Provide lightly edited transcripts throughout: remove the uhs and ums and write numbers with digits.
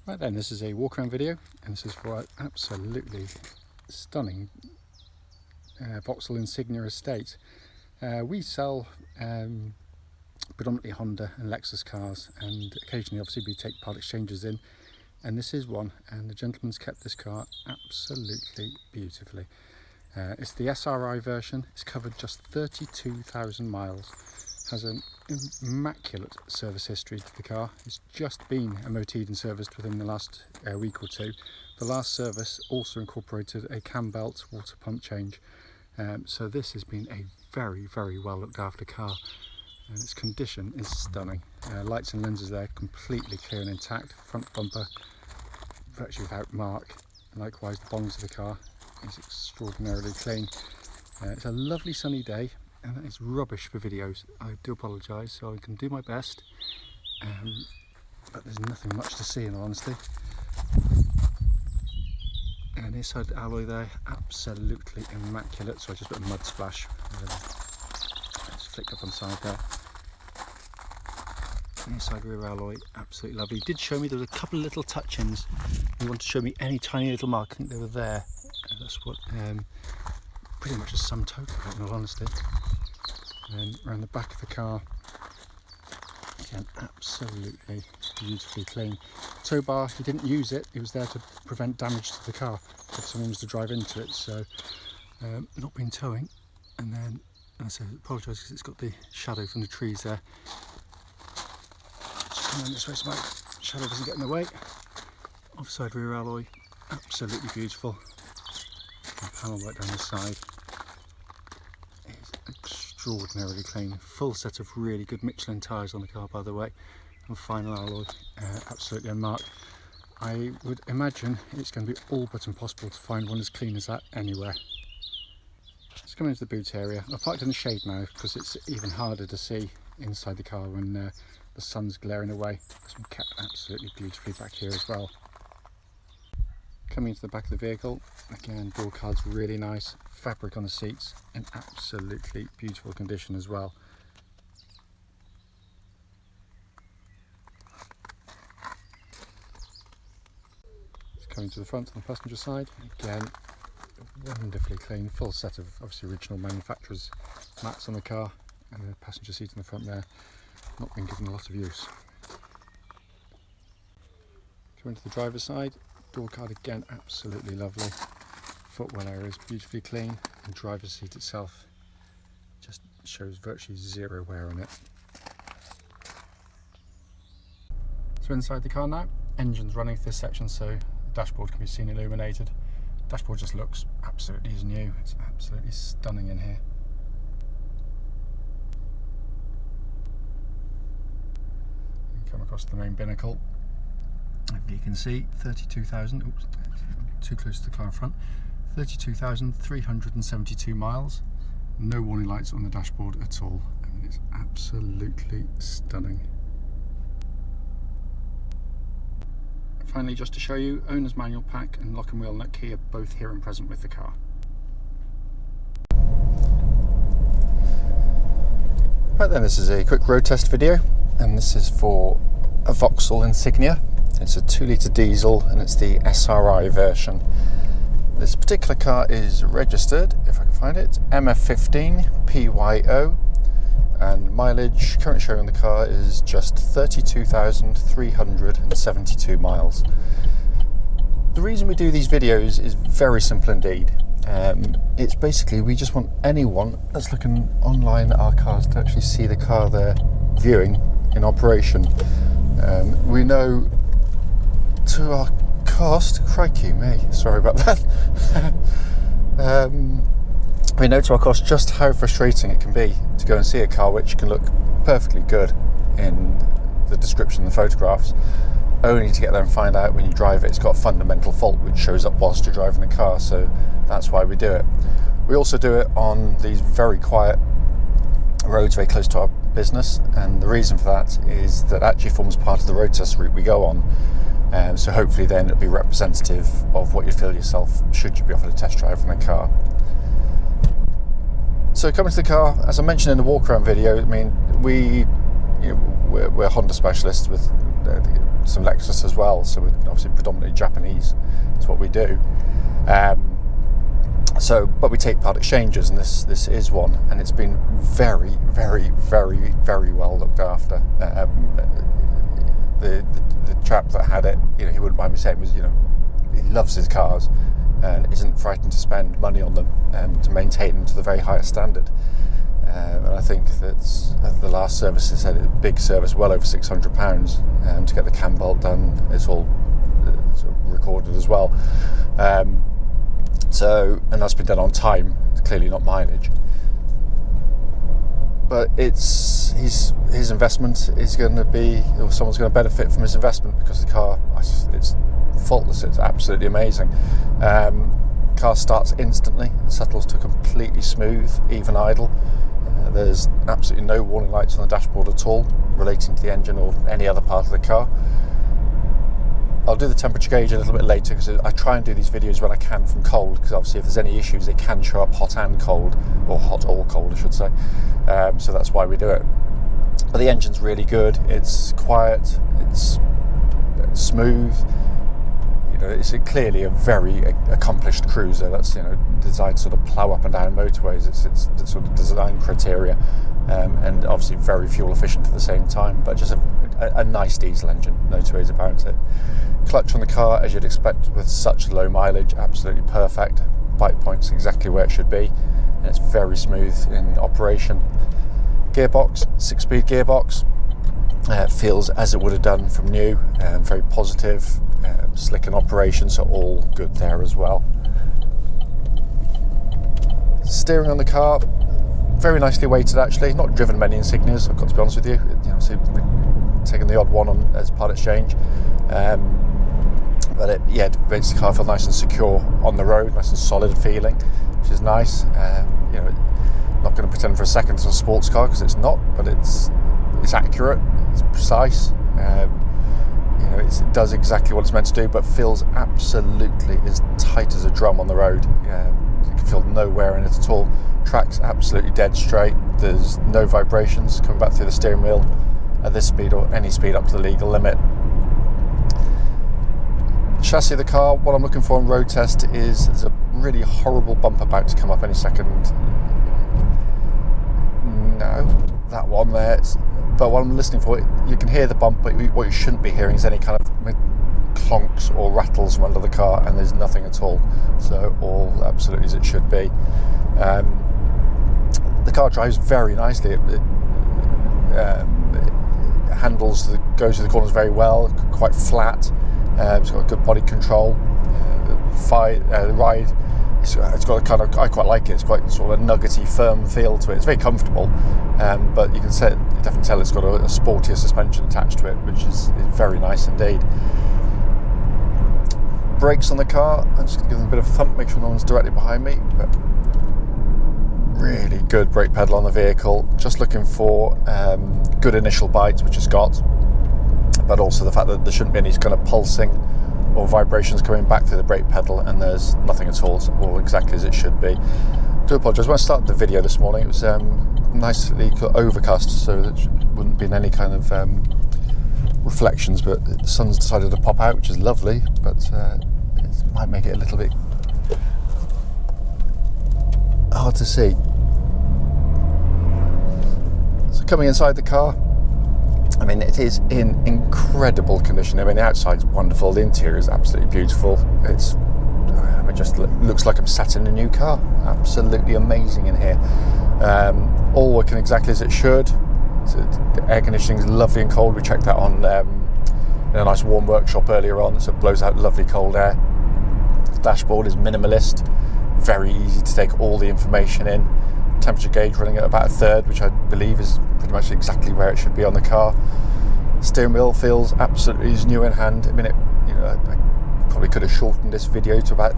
Right then, this is a walk around video, and this is for our absolutely stunning Vauxhall Insignia estate. We sell predominantly Honda and Lexus cars, and occasionally obviously we take part exchanges in, and this is one, and the gentleman's kept this car absolutely beautifully. It's the SRI version. It's covered just 32,000 miles, has an immaculate service history to the car. It's just been MOT'd and serviced within the last week or two. The last service also incorporated a cam belt water pump change, so this has been a very well looked after car, and its condition is stunning. Lights and lenses there completely clear and intact, front bumper virtually without mark, and likewise the bonds of the car is extraordinarily clean. It's a lovely sunny day, and that is rubbish for videos. I do apologise, so I can do my best, but there's nothing much to see in all honesty. And inside the alloy there, absolutely immaculate, so I just put a mud splash. Let's flick up on the side there. Inside rear alloy, absolutely lovely. He did show me there was a couple of little touch-ins. He wanted to show me any tiny little mark. I think they were there. And that's what pretty much a sum total, in all honesty. And around the back of the car, again, absolutely beautifully clean. Tow bar, he didn't use it. It was there to prevent damage to the car if someone was to drive into it. So not been towing. And then, as I apologise because it's got the shadow from the trees there. And this way so my shadow doesn't get in the way. Offside rear alloy, absolutely beautiful. And panel right down the side is extraordinarily clean. Full set of really good Michelin tyres on the car, by the way, and final alloy, absolutely unmarked. I would imagine it's going to be all but impossible to find one as clean as that anywhere. Let's come into the boot area. I've parked in the shade now because it's even harder to see inside the car when the sun's glaring away. It's been kept absolutely beautifully back here as well. Coming into the back of the vehicle, again, door card's really nice, fabric on the seats in absolutely beautiful condition as well. Just coming to the front on the passenger side, again, wonderfully clean, full set of obviously original manufacturer's mats on the car, and the passenger seat in the front there. Not been given a lot of use. Coming to the driver's side, door card again absolutely lovely. Footwell area is beautifully clean, and driver's seat itself just shows virtually zero wear on it. So inside the car now, engine's running for this section, so the dashboard can be seen illuminated. Dashboard just looks absolutely as new. It's absolutely stunning in here. Come across the main binnacle. If you can see, 32,000, oops, too close to the car in front, 32,372 miles. No warning lights on the dashboard at all. I mean, it's absolutely stunning. Finally, just to show you, owner's manual pack and lock and wheel nut key are both here and present with the car. Right then, this is a quick road test video, and this is for a Vauxhall Insignia. It's a 2-litre diesel, and it's the SRI version. This particular car is registered, if I can find it, MF15PYO, and mileage currently showing on the car is just 32,372 miles. The reason we do these videos is very simple indeed. It's basically, we just want anyone that's looking online at our cars to actually see the car they're viewing in operation. We know to our cost, crikey me, sorry about that. We know to our cost just how frustrating it can be to go and see a car which can look perfectly good in the description and the photographs, only to get there and find out when you drive it it's got a fundamental fault which shows up whilst you're driving the car. So that's why we do it. We also do it on these very quiet roads very close to our business, and the reason for that is that actually forms part of the road test route we go on, so hopefully then it'll be representative of what you feel yourself should you be offered a test drive from a car. So coming to the car, as I mentioned in the walk around video, I mean we're Honda specialists with some Lexus as well. So we're obviously predominantly Japanese. That's what we do. But we take part exchanges, and this is one, and it's been very, very, very, very well looked after. The chap that had it, he wouldn't mind me saying, was, he loves his cars and isn't frightened to spend money on them to maintain them to the very highest standard. And I think that the last service, they said a big service, well over £600 to get the cam bolt done. It's all recorded as well. And that's been done on time, clearly not mileage. But his investment is going to be, or someone's going to benefit from his investment, because the car, it's faultless. It's absolutely amazing. Car starts instantly, settles to completely smooth, even idle. There's absolutely no warning lights on the dashboard at all relating to the engine or any other part of the car. I'll do the temperature gauge a little bit later, because I try and do these videos when I can from cold, because obviously if there's any issues they can show up hot and cold, or hot or cold I should say, so that's why we do it. But the engine's really good, it's quiet, it's smooth, it's clearly a very accomplished cruiser that's designed to sort of plough up and down motorways. It's sort of design criteria, and obviously very fuel efficient at the same time, but just a nice diesel engine, no two ways about it. Clutch on the car, as you'd expect with such low mileage, absolutely perfect. Bite point's exactly where it should be, and it's very smooth in operation. Gearbox, 6-speed gearbox, feels as it would have done from new, very positive, slick in operation, so all good there as well. Steering on the car, very nicely weighted actually. Not driven many Insignias, I've got to be honest with you. So we're taking the odd one on as part exchange, but it makes the car feel nice and secure on the road, nice and solid feeling, which is nice. Not going to pretend for a second it's a sports car, because it's not, but it's accurate, it's precise. It does exactly what it's meant to do, but feels absolutely as tight as a drum on the road. You can feel no wear in it at all. Track's absolutely dead straight. There's no vibrations coming back through the steering wheel at this speed or any speed up to the legal limit. Chassis of the car, what I'm looking for on road test is there's a really horrible bump about to come up any second. No, that one there. But what I'm listening for, you can hear the bump, but what you shouldn't be hearing is any kind of clonks or rattles from under the car, and there's nothing at all. So all absolutely as it should be. The car drives very nicely. It handles, goes through the corners very well, quite flat. It's got good body control. The ride, it's got a kind of, I quite like it. It's quite sort of a nuggety, firm feel to it. It's very comfortable, but you can definitely tell it's got a sportier suspension attached to it, which is very nice indeed. Brakes on the car, I'm just going to give them a bit of a thump, make sure no one's directly behind me. But really good brake pedal on the vehicle. Just looking for good initial bites, which it's got, but also the fact that there shouldn't be any kind of pulsing or vibrations coming back through the brake pedal, and there's nothing at all. It's all exactly as it should be. I do apologise. When I started the video this morning, it was nicely overcast, so there wouldn't be any kind of reflections, but the sun's decided to pop out, which is lovely, but it might make it a little bit hard to see. So coming inside the car, I mean, it is in incredible condition. I mean, the outside's wonderful, the interior is absolutely beautiful. It just looks like I'm sat in a new car. Absolutely amazing in here. All working exactly as it should. So the air conditioning is lovely and cold. We checked that on in a nice warm workshop earlier on, so it blows out lovely cold air. The dashboard is minimalist, very easy to take all the information in. Temperature gauge running at about a third, which I believe is pretty much exactly where it should be on the car. Steering wheel feels absolutely as new in hand. I mean, I probably could have shortened this video to about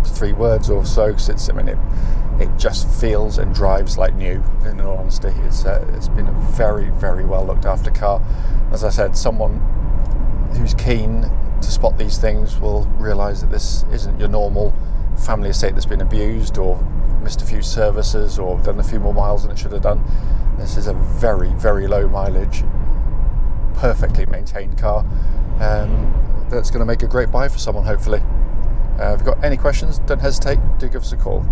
3 words or so, because it just feels and drives like new. In all honesty, it's been a very, very well looked after car. As I said, someone who's keen to spot these things will realise that this isn't your normal family estate that's been abused or missed a few services or done a few more miles than it should have done. This is a very, very low mileage, perfectly maintained car that's going to make a great buy for someone, hopefully. If you've got any questions, don't hesitate, do give us a call.